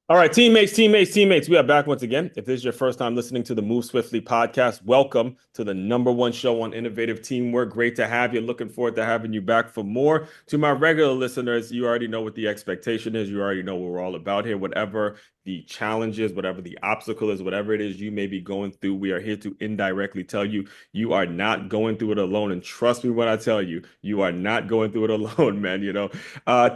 All right, teammates. We are back once again. If this is your first time listening to the Move Swiftly podcast, welcome to the number one show on innovative teamwork. Great to have you. Looking forward to having you back for more. To my regular listeners, you already know what the expectation is. You already know what we're all about here. Whatever the challenge is, whatever the obstacle is, whatever it is you may be going through, we are here to indirectly tell you you are not going through it alone. And trust me when I tell you, you are not going through it alone, man.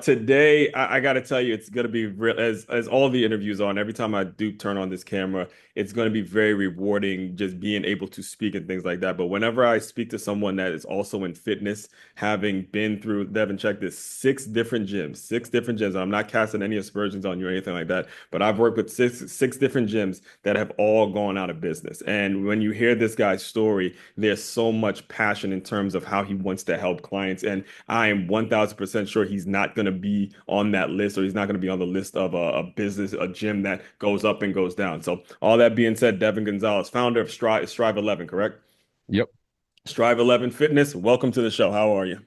Today, I got to tell you, it's going to be real as all the interviews are. And every time I do turn on this camera, it's going to be very rewarding just being able to speak and things like that. But whenever I speak to someone that is also in fitness, having been through, Devin, check this, six different gyms. I'm not casting any aspersions on you or anything like that, but I've worked with six different gyms that have all gone out of business. And when you hear this guy's story, there's so much passion in terms of how he wants to help clients. And I am 1000% sure he's not going to be on that list, or he's not going to be on the list of a business, a gym that goes up and goes down. So, all that being said, Devan Gonzalez, founder of Strive 11, correct? Yep, Strive 11 Fitness, welcome to the show. How are you?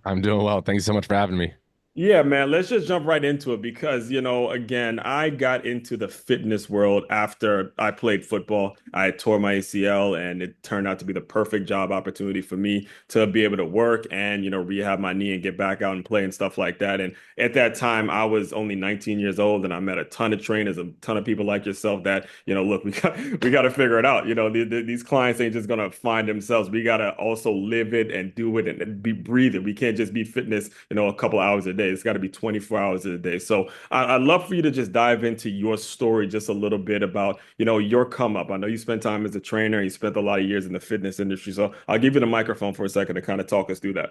I'm doing well. Thank you so much for having me. Yeah, man, let's just jump right into it because, again, I got into the fitness world after I played football. I tore my ACL and it turned out to be the perfect job opportunity for me to be able to work and, rehab my knee and get back out and play and stuff like that. And at that time, I was only 19 years old and I met a ton of trainers, a ton of people like yourself that, look, we got to figure it out. These clients ain't just gonna find themselves. We got to also live it and do it and be breathe it. We can't just be fitness, a couple hours a day. It's got to be 24 hours a day. So I'd love for you to just dive into your story just a little bit about, your come up. I know you spent time as a trainer, you spent a lot of years in the fitness industry. So I'll give you the microphone for a second to kind of talk us through that.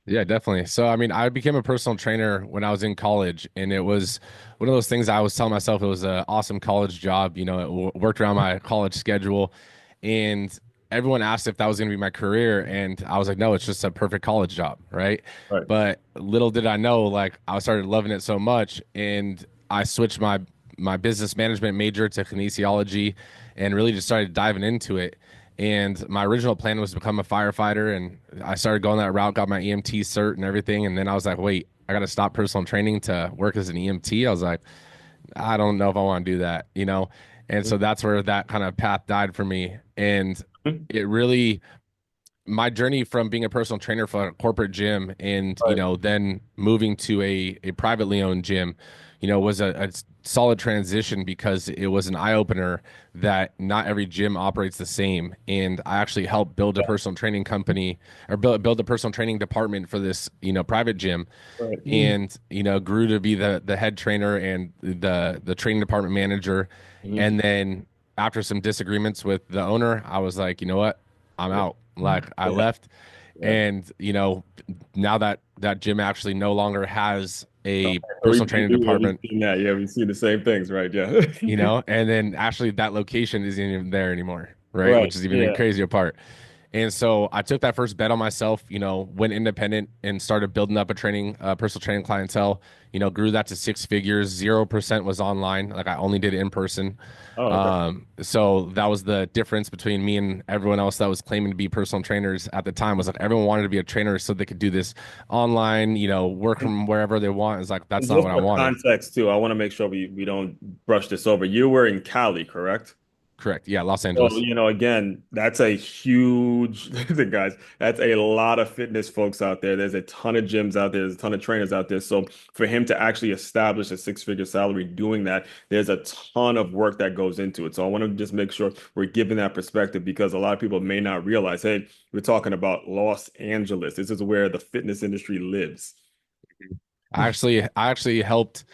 Yeah, definitely. So, I mean, I became a personal trainer when I was in college, and it was one of those things I was telling myself it was an awesome college job. It worked around my college schedule, and everyone asked if that was going to be my career, and I was like, no, it's just a perfect college job, right? Right. But little did I know, like, I started loving it so much, and I switched my business management major to kinesiology, and really just started diving into it. And my original plan was to become a firefighter, and I started going that route, got my EMT cert and everything. And then I was like, wait, I got to stop personal training to work as an EMT. I was like, I don't know if I want to do that. And so that's where that kind of path died for me. And it really, my journey from being a personal trainer for a corporate gym and, Right. then moving to a privately owned gym, was a solid transition because it was an eye opener that not every gym operates the same. And I actually helped build a personal training company or build a personal training department for this, private gym Right. and, grew to be the head trainer and the training department manager. Mhm. And then after some disagreements with the owner, I was like, you know what? I'm Yeah. out. Like I Yeah. left, Yeah. and now that gym actually no longer has So a so we, personal we training do, yeah, we've department, seen that. Yeah, we've seen the same things, right? Yeah. and then actually that location isn't even there anymore, right? Right. Which is even the Yeah. crazier part. And so I took that first bet on myself, went independent and started building up a personal training clientele, grew that to six figures. 0% was online. Like I only did it in person. Oh, okay. So that was the difference between me and everyone else that was claiming to be personal trainers at the time was like everyone wanted to be a trainer so they could do this online, work from wherever they want. It's like, that's And not just what I for wanted. context too, I want to make sure we don't brush this over. You were in Cali, correct? Correct. Yeah. Los So, Angeles. again, that's a huge thing, guys. That's a lot of fitness folks out there. There's a ton of gyms out there. There's a ton of trainers out there. So for him to actually establish a six-figure salary doing that, there's a ton of work that goes into it. So I want to just make sure we're giving that perspective because a lot of people may not realize, hey, we're talking about Los Angeles. This is where the fitness industry lives. I actually helped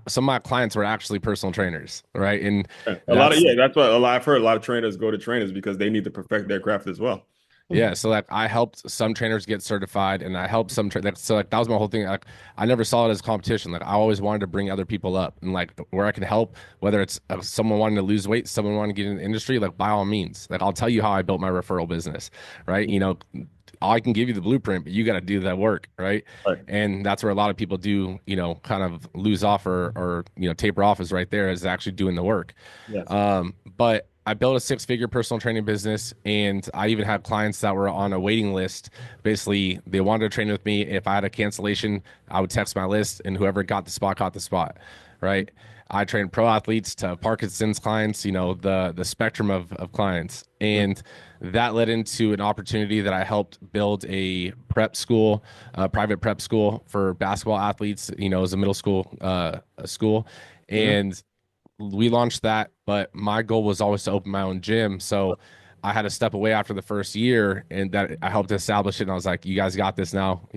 some of my clients were actually personal trainers, right? And A lot of, that's yeah, that's what a lot I've heard. A lot of trainers go to trainers because they need to perfect their craft as well. yeah. So like I helped some trainers get certified, and I helped so like that was my whole thing. Like I never saw it as competition. Like I always wanted to bring other people up, and like where I can help, whether it's someone wanting to lose weight, someone wanting to get in the industry, like by all means. Like I'll tell you how I built my referral business, right? I can give you the blueprint, but you got to do that work, right? Right. And that's where a lot of people do, kind of lose off or taper off is right there is actually doing the work. Yes. But I built a six-figure personal training business, and I even had clients that were on a waiting list. Basically, they wanted to train with me. If I had a cancellation, I would text my list, and whoever got the spot, right? I train pro athletes to Parkinson's clients, the spectrum of clients. And that led into an opportunity that I helped build a prep school, a private prep school for basketball athletes, as a middle school a school. Mm-hmm. And we launched that, but my goal was always to open my own gym. So I had to step away after the first year, and that I helped establish it. And I was like, "You guys got this now.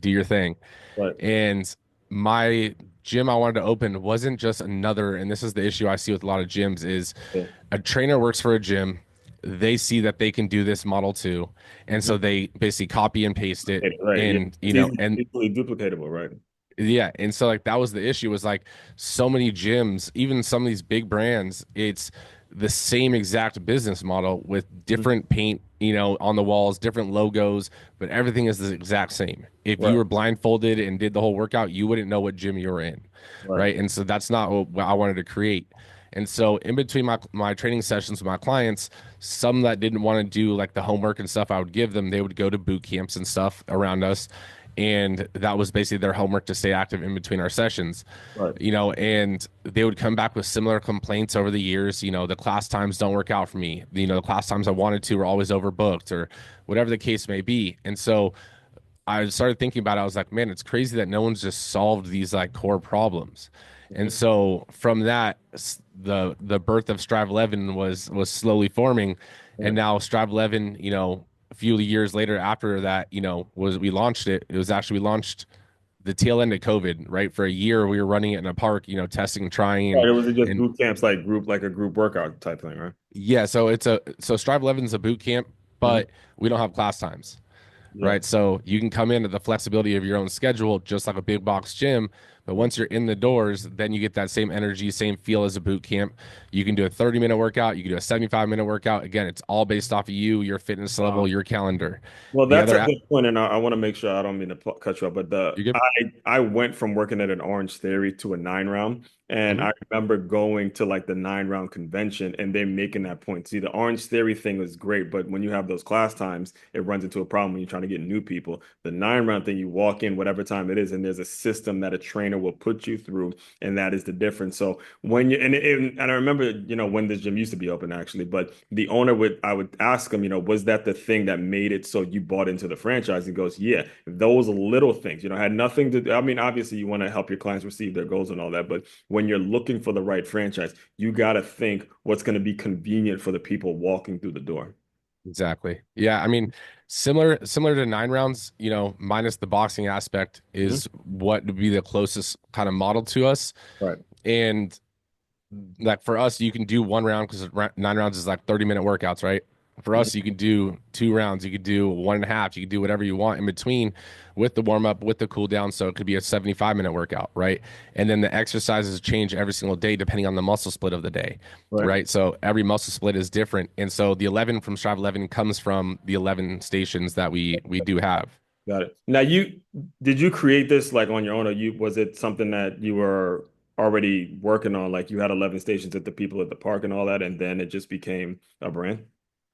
Do your thing." Right. And my gym I wanted to open wasn't just another, and this is the issue I see with a lot of gyms is Yeah. a trainer works for a gym. They see that they can do this model too. And so Mhm. they basically copy and paste it. Right. Yeah. And, It's easily duplicatable, right? yeah, and so like that was the issue was like so many gyms, even some of these big brands, it's the same exact business model with Mhm. different paint, on the walls, different logos, but everything is the exact same. If you Right. were blindfolded and did the whole workout, you wouldn't know what gym you were in, Right. right? And so that's not what I wanted to create. And so in between my training sessions with my clients, some that didn't want to do like the homework and stuff I would give them, they would go to boot camps and stuff around us, and that was basically their homework to stay active in between our sessions, Right. and they would come back with similar complaints over the years. The class times don't work out for me. The class times I wanted to were always overbooked or whatever the case may be. And so I started thinking about it. I was like, man, it's crazy that no one's just solved these like core problems. And Mhm. so from that, the birth of Strive 11 was slowly forming, and Right. now Strive 11, a few years later after that, was we launched it. It was actually we launched the tail end of COVID, right? For a year, we were running it in a park, testing, trying, Right. It was just and boot camps, like a group workout type thing, right? yeah. So Strive 11 is a boot camp, Hmm. but we don't have class times, Yeah. right? So you can come in at the flexibility of your own schedule, just like a big box gym. But Right. once you're in the doors, then you get that same energy, same feel as a boot camp. You can do a 30-minute workout, you can do a 75-minute workout. Again, it's all based off of you, your fitness level, your calendar. Well, The that's other, a good point, and I want to make sure I don't mean to cut you off, but you're good. I went from working at an Orange Theory to a 9 round, and Hmm. I remember going to like the 9 round convention, and they making that point. See, the Orange Theory thing was great, but when you have those class times, it runs into a problem when you're trying to get new people. The 9 round thing, you walk in whatever time it is, and there's a system that a trainer will put you through, and that is the difference. So when you and I remember, when this gym used to be open actually, but the owner would I would ask him, was that the thing that made it so you bought into the franchise? He goes, yeah, those little things, had nothing to do. I mean, obviously you want to help your clients receive their goals and all that, but when you're looking for the right franchise, you got to think what's going to be convenient for the people walking through the door. Exactly. Yeah. I mean, similar to 9 rounds, minus the boxing aspect Mhm. is what would be the closest kind of model to us. Right. And like for us, you can do 1 round because 9 rounds is like 30-minute workouts, right? For us, you Mhm. can do 2 rounds, you could do 1.5, you could do whatever you want in between with the warm up, with the cool down. So it could be a 75-minute workout, right? And then the exercises change every single day depending on the muscle split of the day, Right. right? So every muscle split is different. And so the 11 from Strive 11 comes from the 11 stations that we do have. Got it. Now, did you create this like on your own, or was it something that you were already working on? Like you had 11 stations at the people at the park and all that, and then it just became a brand?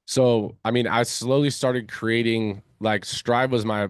So, I mean, I slowly started creating like Strive was my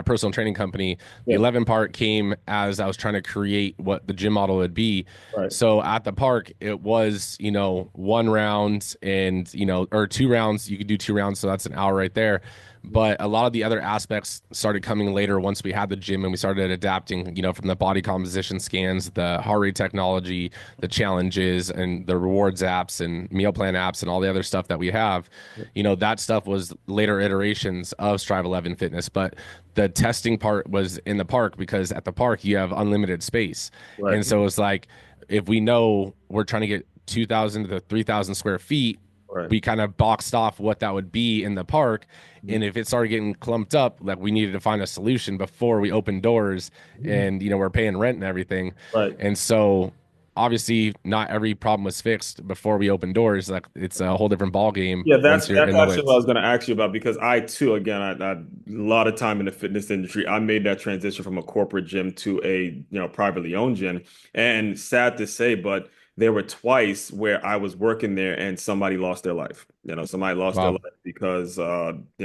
personal training company. The Yeah. 11 part came as I was trying to create what the gym model would be. Right. So at the park, it was, 1 round and, or 2 rounds. You could do 2 rounds. So that's an hour right there. But a lot of the other aspects started coming later once we had the gym and we started adapting, from the body composition scans, the heart rate technology, the challenges and the rewards apps and meal plan apps and all the other stuff that we have. That stuff was later iterations of Strive 11 Fitness, but the testing part was in the park because at the park you have unlimited space. Right. And so it's like if we know we're trying to get 2,000 to 3,000 square feet, Right. we kind of boxed off what that would be in the park. Mhm. And if it started getting clumped up, like we needed to find a solution before we opened doors and, we're paying rent and everything. Right. And so obviously not every problem was fixed before we opened doors. Like it's a whole different ball game Yeah, once you're that's in the actually what I woods. was going to ask you about because I too, again, I a lot of time in the fitness industry. I made that transition from a corporate gym to a privately owned gym, and sad to say, but there were twice where I was working there and somebody lost their life. Somebody lost their Wow. life because they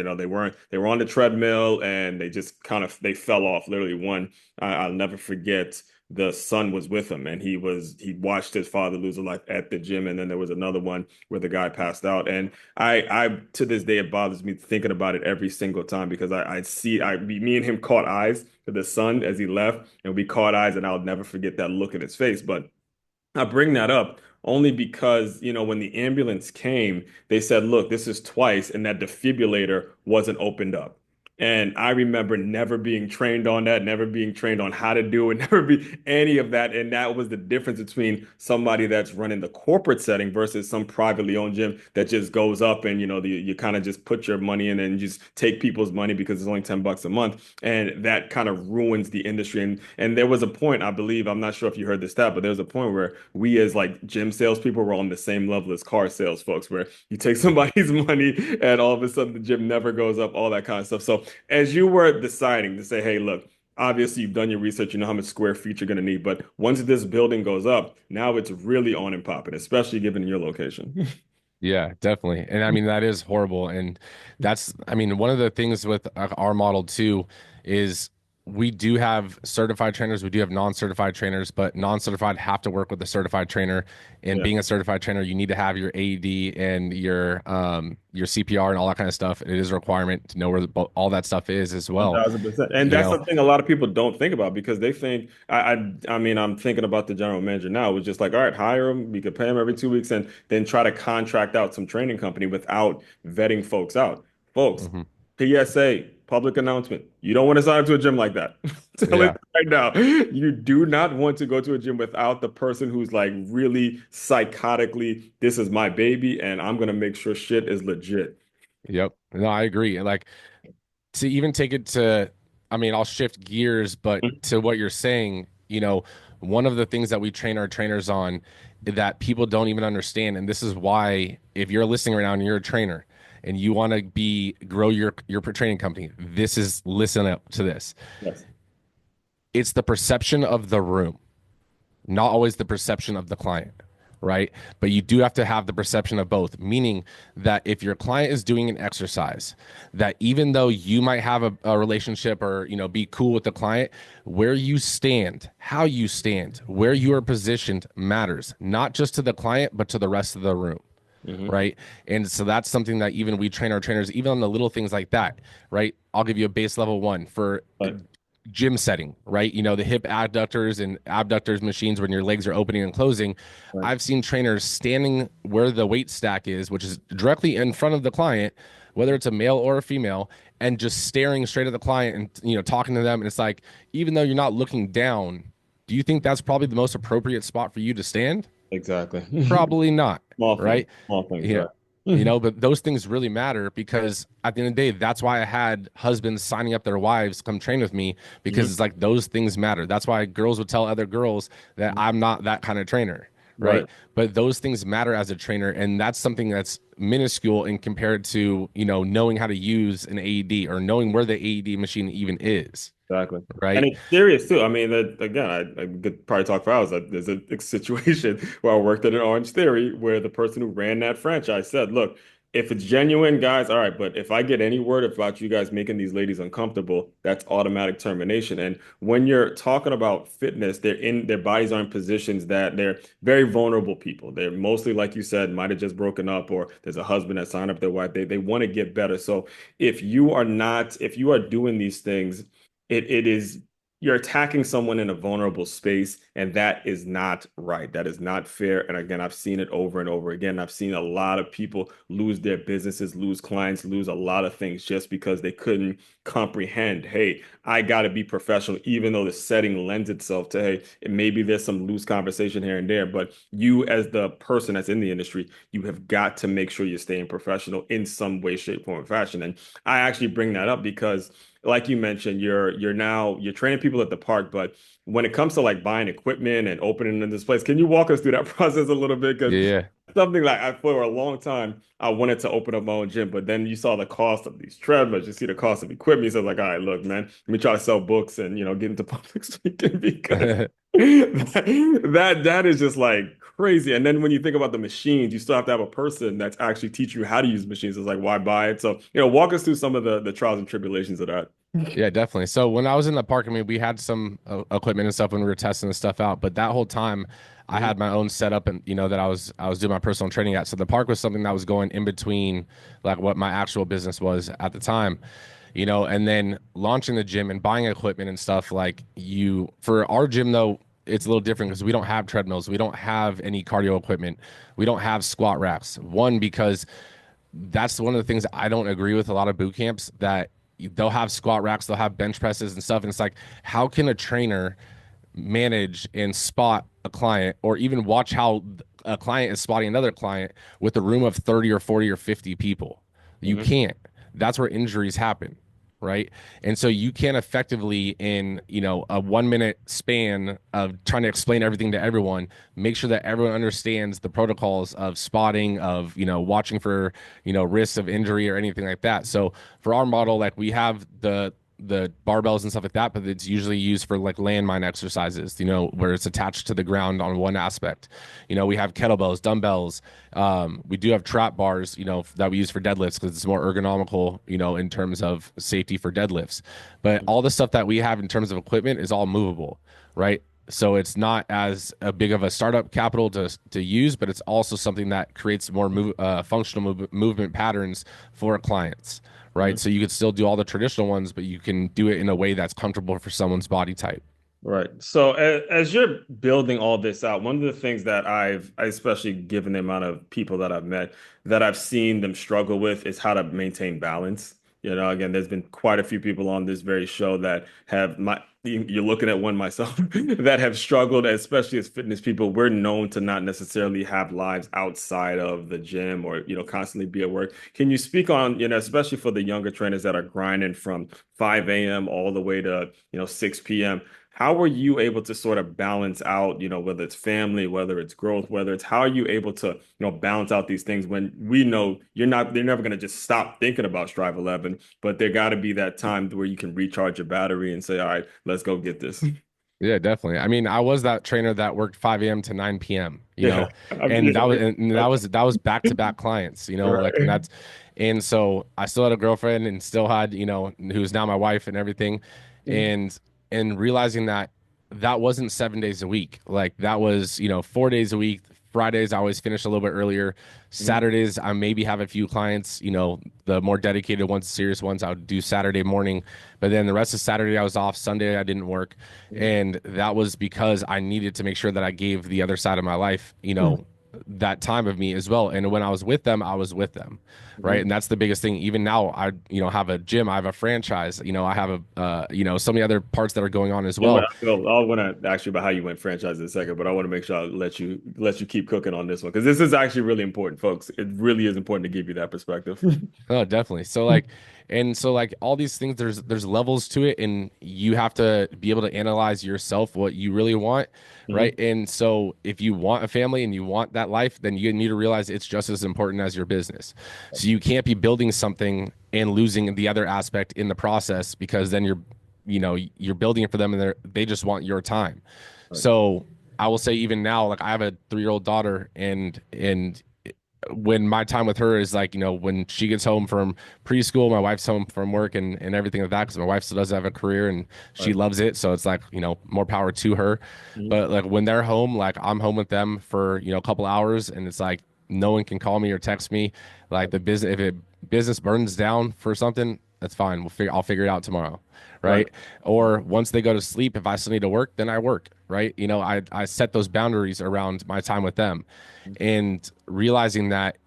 were on the treadmill and they just kind of they fell off. Literally, one I'll never forget. the son was with him, and he watched his father lose a life at the gym, and then there was another one where the guy passed out. And I to this day it bothers me thinking about it every single time because I see me and him caught eyes to the son as he left, and we caught eyes, and I'll never forget that look in his face. But I bring that up only because, when the ambulance came, they said, look, this is twice, and that defibrillator wasn't opened up. And I remember never being trained on that, never being trained on how to do it, never be any of that. And that was the difference between somebody that's running the corporate setting versus some privately owned gym that just goes up and, you kind of just put your money in and just take people's money because it's only $10 a month. And that kind of ruins the industry. And there was a point, I believe, I'm not sure if you heard this stat, but there was a point where we as like gym salespeople were on the same level as car sales folks, where you take somebody's money and all of a sudden the gym never goes up, all that kind of stuff. So as you were deciding to say, hey, look, obviously you've done your research, you know how much square feet you're going to need, but once this building goes up, now it's really on and popping, especially given your location. Yeah, definitely. And I mean, that is horrible. And I mean, one of the things with our model too is we do have certified trainers, we do have non-certified trainers, but non-certified have to work with a certified trainer. And Yeah. being a certified trainer, you need to have your AED and your CPR and all that kind of stuff. It is a requirement to know where all that stuff is as well. 1,000%. And You that's know, something a lot of people don't think about because they think, I mean, I'm thinking about the general manager now. It was just like, all right, hire him. We could pay him every 2 weeks and then try to contract out some training company without vetting folks out. Folks, mhm. PSA, public announcement. You don't want to sign up to a gym like that. Tell it Yeah. right now. You do not want to go to a gym without the person who's like really psychotically, this is my baby and I'm going to make sure shit is legit. Yep. No, I agree. And like, to even take it to, I mean, I'll shift gears, but to what you're saying, one of the things that we train our trainers on that people don't even understand, and this is why if you're listening right now and you're a trainer and you want to grow your training company, this is listen up to this. Yes, It's the perception of the room, not always the perception of the client, right? But you do have to have the perception of both, meaning that if your client is doing an exercise, that even though you might have a relationship or, be cool with the client, where you stand, how you stand, where you are positioned matters, not just to the client, but to the rest of the room. hmm Right. And so that's something that even we train our trainers, even on the little things like that. Right. I'll give you a base level one for Right. gym setting, right? The hip adductors and abductors machines when your legs are opening and closing. Right. I've seen trainers standing where the weight stack is, which is directly in front of the client, whether it's a male or a female, and just staring straight at the client and talking to them. And it's like, even though you're not looking down, do you think that's probably the most appropriate spot for you to stand? Exactly. Probably not, right? Small things, Yeah. right? Mhm. But those things really matter because at the end of the day, that's why I had husbands signing up their wives to come train with me because Mhm. it's like those things matter. That's why girls would tell other girls that Mhm. I'm not that kind of trainer, Right. right? But those things matter as a trainer, and that's something that's minuscule in compared to, knowing how to use an AED or knowing where the AED machine even is, Exactly. And right? it's serious too. I mean, that again, I could probably talk for hours. There's a situation where I worked at an Orange Theory where the person who ran that franchise said, look, if it's genuine, guys, all right, but if I get any word about you guys making these ladies uncomfortable, that's automatic termination. And when you're talking about fitness, their bodies are in positions that they're very vulnerable people. They're mostly, like you said, might have just broken up, or there's a husband that signed up their wife. They want to get better. So if you are doing these things, it is you're attacking someone in a vulnerable space, and that is not right. That is not fair. And again, I've seen it over and over again. I've seen a lot of people lose their businesses, lose clients, lose a lot of things just because they couldn't comprehend, hey, I got to be professional, even though the setting lends itself to, hey, maybe there's some loose conversation here and there, but you as the person that's in the industry, you have got to make sure you're staying professional in some way, shape, form, or fashion. And I actually bring that up because like you mentioned, you're training people at the park, but when it comes to like buying equipment and opening in this place, can you walk us through that process a little bit? Because Yeah. something like for a long time, I wanted to open up my own gym, but then you saw the cost of these treadmills, you see the cost of equipment. So I was like, all right, look, man, let me try to sell books and get into public speaking because that is just like crazy. And then when you think about the machines, you still have to have a person that's actually teaching you how to use machines. It's like, why buy it? So, walk us through some of the trials and tribulations of that. Yeah, definitely. So when I was in the park, I mean, we had some equipment and stuff when we were testing this stuff out, but that whole time I Mhm. had my own setup and that I was doing my personal training at. So the park was something that was going in between like what my actual business was at the time. And then launching the gym and buying equipment and stuff like you for our gym though, it's a little different because we don't have treadmills, we don't have any cardio equipment, we don't have squat racks. One, because that's one of the things I don't agree with a lot of boot camps that they'll have squat racks, they'll have bench presses and stuff. And it's like, how can a trainer manage and spot a client or even watch how a client is spotting another client with a room of 30 or 40 or 50 people? You Mhm. can't. That's where injuries happen, right? And so you can't effectively in, a 1 minute span of trying to explain everything to everyone, make sure that everyone understands the protocols of spotting, of, watching for, risks of injury or anything like that. So for our model, like we have the barbells and stuff like that, but it's usually used for like landmine exercises, where it's attached to the ground on one aspect. We have kettlebells, dumbbells. We do have trap bars, that we use for deadlifts because it's more ergonomical, in terms of safety for deadlifts. But all the stuff that we have in terms of equipment is all movable, right? So it's not as a big of a startup capital to use, but it's also something that creates more functional movement patterns for clients, right? Mhm. So you could still do all the traditional ones, but you can do it in a way that's comfortable for someone's body type. Right. So as you're building all this out, one of the things that especially given the amount of people that I've met, that I've seen them struggle with is how to maintain balance. Again, there's been quite a few people on this very show that have you're looking at one myself that have struggled, especially as fitness people. We're known to not necessarily have lives outside of the gym or, constantly be at work. Can you speak on, especially for the younger trainers that are grinding from 5 a.m. all the way to, 6 p.m. How were you able to sort of balance out, whether it's family, whether it's growth, whether it's how are you able to, balance out these things when we know they're never going to just stop thinking about Strive 11, but there got to be that time where you can recharge your battery and say, all right, let's go get this. Yeah, definitely. I mean, I was that trainer that worked 5 a.m. to 9 p.m., Yeah. and that Okay. was back to back clients, like, and Right. that's, and so I still had a girlfriend and still had, who's now my wife and everything. And, and realizing that that wasn't 7 days a week. Like that was, 4 days a week. Fridays, I always finish a little bit earlier. Mhm. Saturdays, I maybe have a few clients, the more dedicated ones, serious ones, I would do Saturday morning. But then the rest of Saturday, I was off. Sunday, I didn't work. And that was because I needed to make sure that I gave the other side of my life, that time of me as well. And when I was with them, I was with them. Right. Mhm. And that's the biggest thing. Even now, I, have a gym, I have a franchise, I have so many other parts that are going on as well. I want to ask you about how you went franchise in a second, but I want to make sure I let you keep cooking on this one because this is actually really important, folks. It really is important to give you that perspective. Oh, definitely. So like, and so like all these things, there's levels to it, and you have to be able to analyze yourself what you really want, right? Mhm. And so if you want a family and you want that life, then you need to realize it's just as important as your business. So you can't be building something and losing the other aspect in the process because then you're building it for them and they just want your time. Right. So I will say even now, like I have a 3-year-old daughter and when my time with her is like, when she gets home from preschool, my wife's home from work and everything like that, because my wife still does have a career and she Right. loves it. So it's like, more power to her. Mhm. But like when they're home, like I'm home with them for, a couple hours and it's like no one can call me or text me. Like the business, if it business burns down for something, that's fine. I'll figure it out tomorrow. Right. Right. Or once they go to sleep, if I still need to work, then I work. Right. I set those boundaries around my time with them and realizing that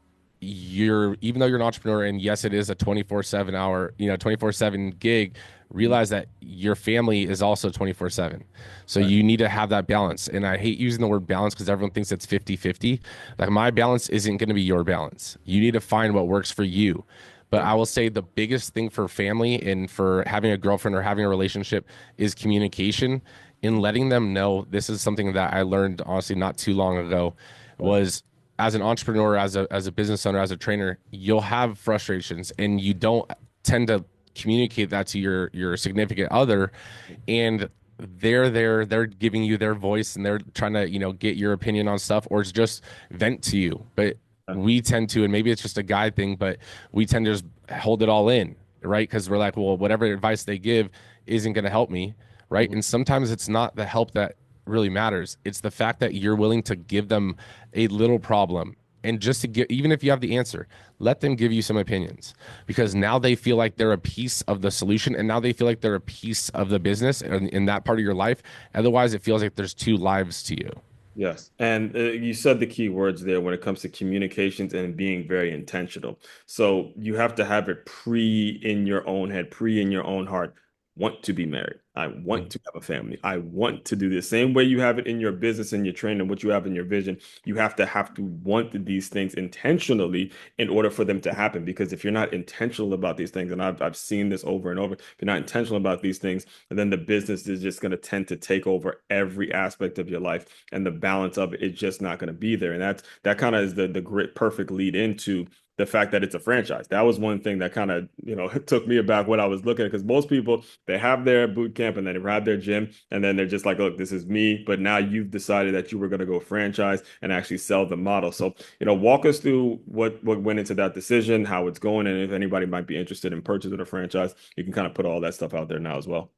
even though you're an entrepreneur and yes it is a 24/7 hour 24/7 gig, Mhm. realize that your family is also 24/7, so Right. you need to have that balance. And I hate using the word balance because everyone thinks it's 50/50. Like my balance isn't going to be your balance. You need to find what works for you. But Right. I will say the biggest thing for family and for having a girlfriend or having a relationship is communication, in letting them know. This is something that I learned honestly not too long ago, Right. was as an entrepreneur, as a business owner, as a trainer, you'll have frustrations and you don't tend to communicate that to your significant other. And they're giving you their voice and they're trying to, get your opinion on stuff or it's just vent to you. But Right. we tend to, and maybe it's just a guy thing, but we tend to just hold it all in. right? Because we're like, well, whatever advice they give isn't going to help me, right? Mhm. And sometimes it's not the help that really matters. It's the fact that you're willing to give them a little problem and just to get, even if you have the answer, let them give you some opinions because now they feel like they're a piece of the solution and now they feel like they're a piece of the business in that part of your life. Otherwise, it feels like there's two lives to you. Yes. And you said the key words there when it comes to communications and being very intentional. So you have to have it pre in your own head, pre in your own heart. Want to be married. I want to have a family. I want to do the same way you have it in your business and your training, what you have in your vision. You have to want these things intentionally in order for them to happen. Because if you're not intentional about these things, and I've seen this over and over, if you're not intentional about these things, then the business is just going to tend to take over every aspect of your life and the balance of it is just not going to be there. And that kind of is the grit perfect lead into the fact that it's a franchise. That was one thing that kind of, took me aback when I was looking at because most people they have their boot camp and then they have their gym and then they're just like, look, this is me. But now you've decided that you were going to go franchise and actually sell the model. So, walk us through what went into that decision, how it's going, and if anybody might be interested in purchasing a franchise, you can kind of put all that stuff out there now as well.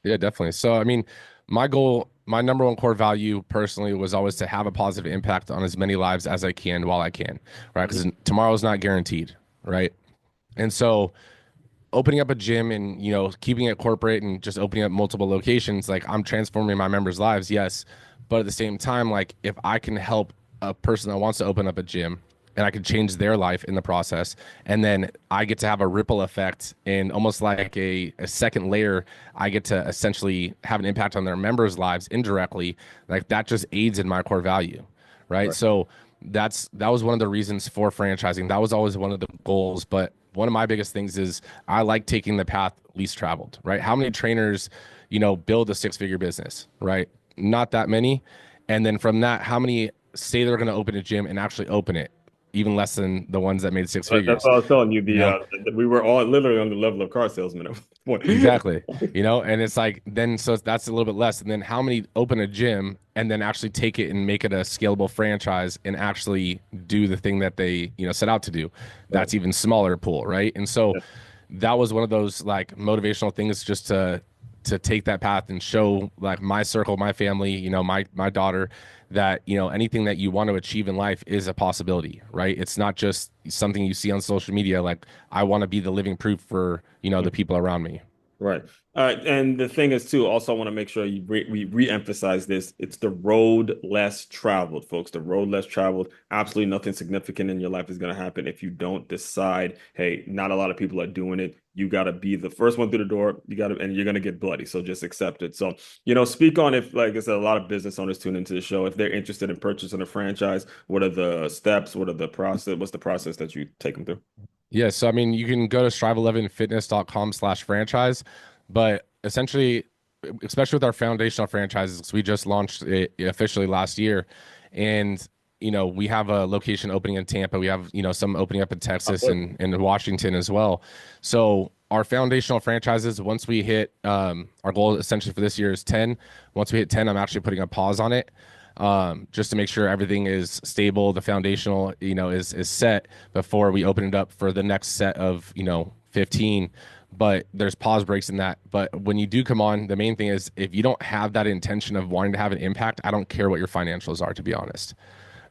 Yeah, definitely. So, I mean, my goal, my number one core value personally was always to have a positive impact on as many lives as I can while I can, right? Mhm. Because tomorrow's not guaranteed, right? And so, opening up a gym and keeping it corporate and just opening up multiple locations, like I'm transforming my members' lives, yes, but at the same time, like if I can help a person that wants to open up a gym and I can change their life in the process, and then I get to have a ripple effect and almost like a second layer, I get to essentially have an impact on their members' lives indirectly, like that just aids in my core value, right? Right. So that was one of the reasons for franchising. That was always one of the goals. But one of my biggest things is I like taking the path least traveled, right? How many trainers, build a six-figure business, right? Not that many. And then from that, how many say they're going to open a gym and actually open it? Even less than the ones that made six That's figures, what I was telling you. you know? We were all literally on the level of car salesmen at one point. Exactly. And it's like then so that's a little bit less. And then how many open a gym and then actually take it and make it a scalable franchise and actually do the thing that they, set out to do. Right. That's even smaller pool, right? And so Yeah. that was one of those like motivational things just to take that path and show like my circle, my family, my daughter that, anything that you want to achieve in life is a possibility, right? It's not just something you see on social media. Like I want to be the living proof for, the people around me. Right. And the thing is, too, also I want to make sure we re-emphasize this. It's the road less traveled, folks. The road less traveled. Absolutely nothing significant in your life is going to happen if you don't decide, hey, not a lot of people are doing it. You got to be the first one through the door. And you're going to get bloody. So just accept it. So, speak on if, like I said, a lot of business owners tune into the show. If they're interested in purchasing a franchise, what are the steps? What are the process? What's the process that you take them through? Yeah, so I mean, you can go to strive11fitness.com/franchise, but essentially, especially with our foundational franchises, 'cause we just launched it officially last year, and we have a location opening in Tampa. We have some opening up in Texas and Washington as well. So our foundational franchises, once we hit our goal essentially for this year is 10. Once we hit 10, I'm actually putting a pause on it just to make sure everything is stable. The foundational, is set before we open it up for the next set of 15. But there's pause breaks in that. But when you do come on, the main thing is if you don't have that intention of wanting to have an impact, I don't care what your financials are, to be honest.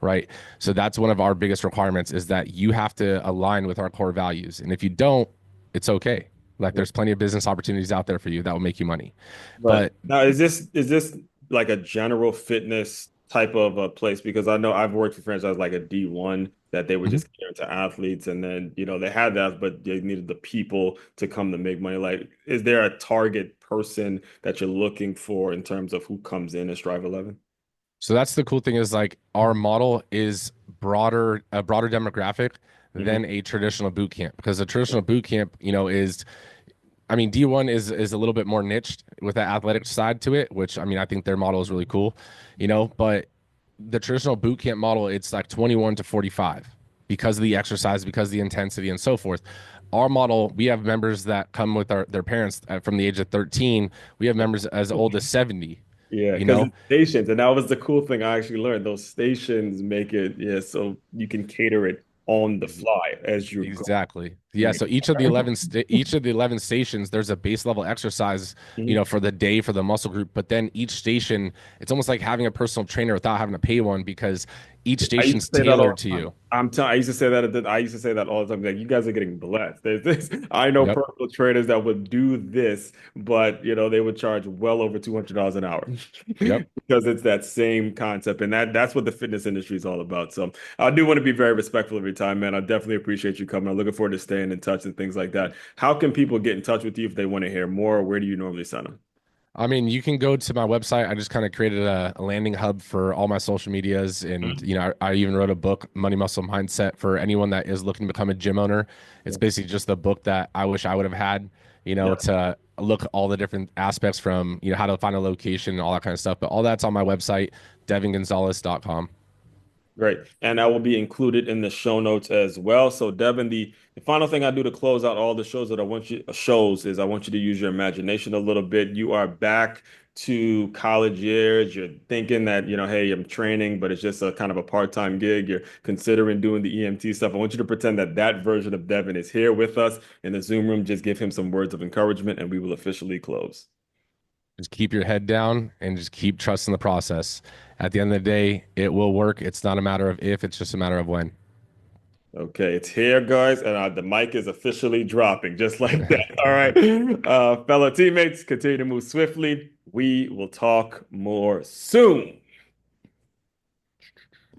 Right. So that's one of our biggest requirements is that you have to align with our core values. And if you don't, it's okay. Like there's plenty of business opportunities out there for you that will make you money. Right. But Now, is this like a general fitness type of a place? Because I know I've worked for franchise like a D1 that they were mhm. just catering to athletes, and then they had that, but they needed the people to come to make money. Like, is there a target person that you're looking for in terms of who comes in as Strive 11? So that's the cool thing is like our model is a broader demographic Hmm. than a traditional boot camp because a traditional boot camp, is I mean D1 is a little bit more niched with that athletic side to it, which I mean I think their model is really cool, but the traditional boot camp model it's like 21 to 45 because of the exercise, because of the intensity and so forth. Our model, we have members that come with their parents from the age of 13. We have members as old as 70, Yeah, you because know? it's stations, and that was the cool thing I actually learned. Those stations make it, yeah, so you can cater it on the fly as you're going. Exactly. Yeah. So each of the 11 stations, there's a base level exercise, Mhm. for the day for the muscle group. But then each station, it's almost like having a personal trainer without having to pay one because each I used to station's say that tailored all to the time. you. I used to say that. I used to say that all the time. Like, you guys are getting blessed. There's this. I know Yep. personal trainers that would do this, but they would charge well over $200 an hour Yep. because it's that same concept, and that's what the fitness industry is all about. So I do want to be very respectful of your time, man. I definitely appreciate you coming. I'm looking forward to staying in touch and things like that. How can people get in touch with you if they want to hear more? Where do you normally send them? I mean, you can go to my website. I just kind of created a landing hub for all my social medias. And, I even wrote a book, Money Muscle Mindset, for anyone that is looking to become a gym owner. It's basically just the book that I wish I would have had, Yeah. to look at all the different aspects from, how to find a location and all that kind of stuff. But all that's on my website, devangonzalez.com. Great. And that will be included in the show notes as well. So, Devin, the final thing I do to close out all the shows that I want you to use your imagination a little bit. You are back to college years. You're thinking that, hey, I'm training, but it's just a kind of a part-time gig. You're considering doing the EMT stuff. I want you to pretend that that version of Devin is here with us in the Zoom room. Just give him some words of encouragement, and we will officially close. Just keep your head down and just keep trusting the process. At the end of the day, it will work. It's not a matter of if, it's just a matter of when. Okay, it's here, guys, and the mic is officially dropping just like that. All right, fellow teammates, continue to move swiftly. We will talk more soon.